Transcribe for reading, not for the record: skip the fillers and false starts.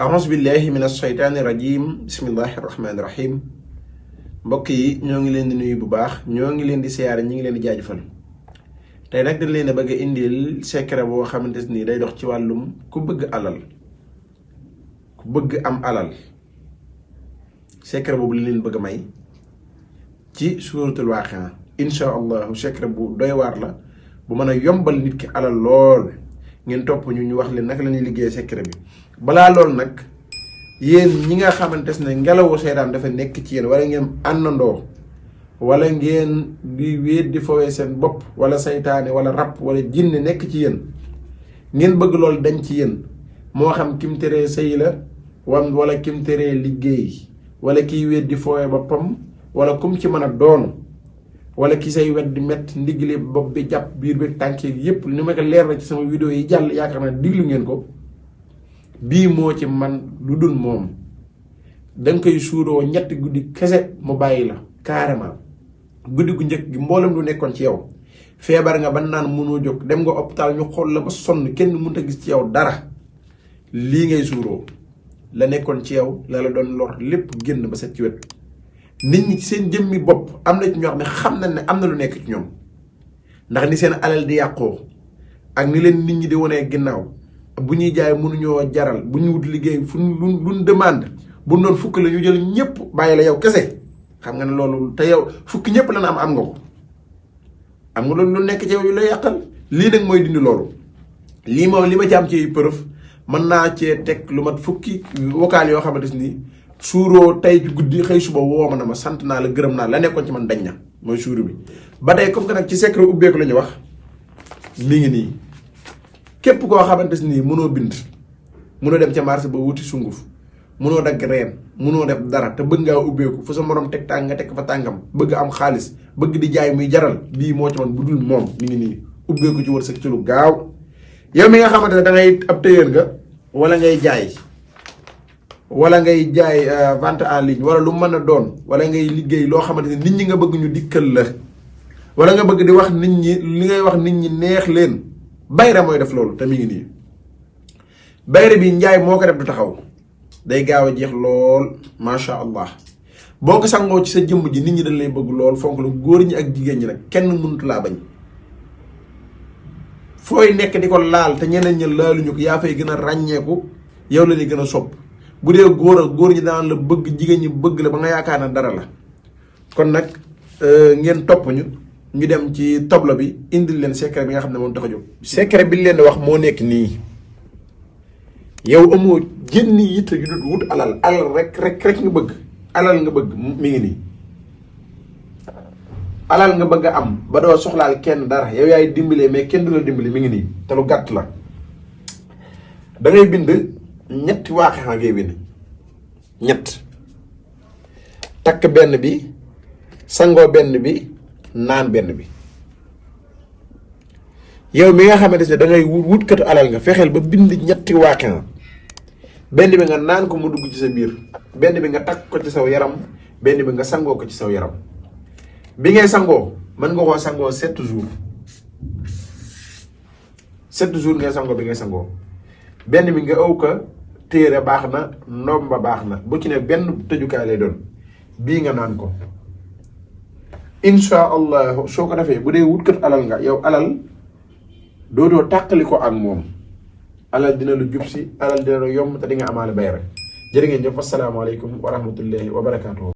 أعوذ بالله من الشيطان الرجيم بسم الله الرحمن الرحيم mbokk yi ñoo ngi leen di nuyu bu baax ñoo ngi leen di siyaare ñi ngi leen di jaajëfal tey nag dañ leen a bëgg a indil secret boo xamante ni day dox ci wàllum ku bëgg alal ku bëgg am alal secret boobu la leen bëgg a may ci suuratul Waaqia insha allahu secret bu doy waar la bu mën a yombal nit ki alal lool ngeen topp ñu wax leen naka la ñuy liggéey secret bi balaa loolu nag yéen ñi nga xamante ne ngelawu seytaan dafa nekk ci yéen wala ngeen àndandoo wala ngeen di wéet di fowee seen bopp wala saytaane wala rab wala jinne nekk ci yéen ngeen bëgg loolu dañ ci yéen moo xam kim teree sëy la wala kim teree liggéey wala kiy wéet di fowee boppam wala kum ci mën a doon wala ki say wet di métti ndigli bopp bi jàpp biir bi tànk yépp ni ma ko leer na ci sama vidéo yi jàll yaakaar naa diglu ngeen ko bii moo ci man lu dul moom danga koy suuroo ñetti guddi kese mu bàyyi la carrément guddi gu njëkk gi mboolem lu nekkoon ci yow feebar nga ba naan mënoo jóg dem nga hôpital ñu xool la ba sonn kenn mënut a gis ci yow dara lii ngay suuroo la nekkoon ci yow la doon lor lépp génn ba set ci wet nit ñi seen jëmmi bopp am na ci ñoo xam ne xam nañ ne am na lu nekk ci ñoom ndax ni seen alal di yàqoo ak ni leen nit ñi di wanee ginnaaw bu ñuy jaay mënuñoo jaral bu ñu wut liggéey fu luñ demande bu doon fukk la ñu jël ñëpp bàyyi la yow kese xam nga ne loolu te yow fukk ñëpp la na am nga ko am nga loolu lu nekk ci yow yu la yàqal lii nag mooy dindi loolu lii moom li ma ci am ci preuve mën naa cee teg lu mat fukki vocal yoo xamante ni suuroo tey ci guddi xëy suba woo ma na ma sant naa la gërëm naa la nekkoon ci man dañ na mooy suuru bi ba tey comme que nag ci secret ubbeeku la ñu wax mi ngi nii képp koo xamante ni mënoo bind mënoo dem ca marché ba wuti sunguf mënoo dagg reen mënoo def dara te bëgg ngaa ubbeeku fu sa morom teg tàng nga teg fa tàngam bëgg am xaalis bëgg di jaay muy jaral bii moo ci man bu dul moom mi ngi nii ubbeeku ci wërsëg ci lu gaaw yow mi nga xamante ne da ngay ab tëyër nga wala ngay jaay wala ngay jaay vente en ligne wala lu mën a doon wala ngay liggéey loo xamante ne nit ñi nga bëgg ñu dikkal la wala nga bëgg di wax nit ñi li ngay wax nit ñi neex leen bayre mooy def loolu te mi ngi nii bayre bi njaay moo ko def du taxaw day gaaw a jeex lool macha allah boo ko sangoo ci sa jëmm ji nit ñi dañ lay bëgg lool fonk la góor ñi ak jigéen ñi nag kenn mënut laa bañ fooy nekk di ko laal te ñeneen ñi laaluñu ko yaa fay gën a ràññeeku yow la di gën a sopp bu dee góor ak góor ñi daan la bëgg jigéen ñi bëgg la ba nga yaakaar na dara la kon nag ngeen topp ñu dem ci tableau bi indil leen secret bi nga xam ne moom tax a jóg secret bi leen wax moo nekk nii yow amoo jënn yitte yu dul wut alal rek nga bëgg alal nga bëgg mi ngi nii alal nga bëgg a am ba doo soxlaal kenn dara yow yaay dimbalee mais kenn du la dimbali mi ngi nii te lu gàtt la da ngay bind ñetti Waaqia ngay bind ñett takk benn bi sangoo benn bi naan benn bi yow mi nga xamante ne da ngay wut katu alal nga fexeel ba bind ñetti Waaqia benn bi nga naan ko mu dugg ci sa biir benn bi nga takk ko ci saw yaram benn bi nga sangoo ko ci saw yaram bi ngay sangoo mën nga koo sangoo 7 jours 7 jours ngay sangoo bi ngay sangoo benn bi nga ëw ko téere baax na ndomba baax na bu ci ne benn tëjukaay lay doon bii nga naan ko insha allah soo ko defee bu dee wutkat alal nga yow alal dootoo tàqali ko ak moom alal dina lu jub si alal dina lu yomb te di nga amaale bay rek jërë ngeen jëf asalaamaaleykum wa rahmatullahi wa barakaatuhu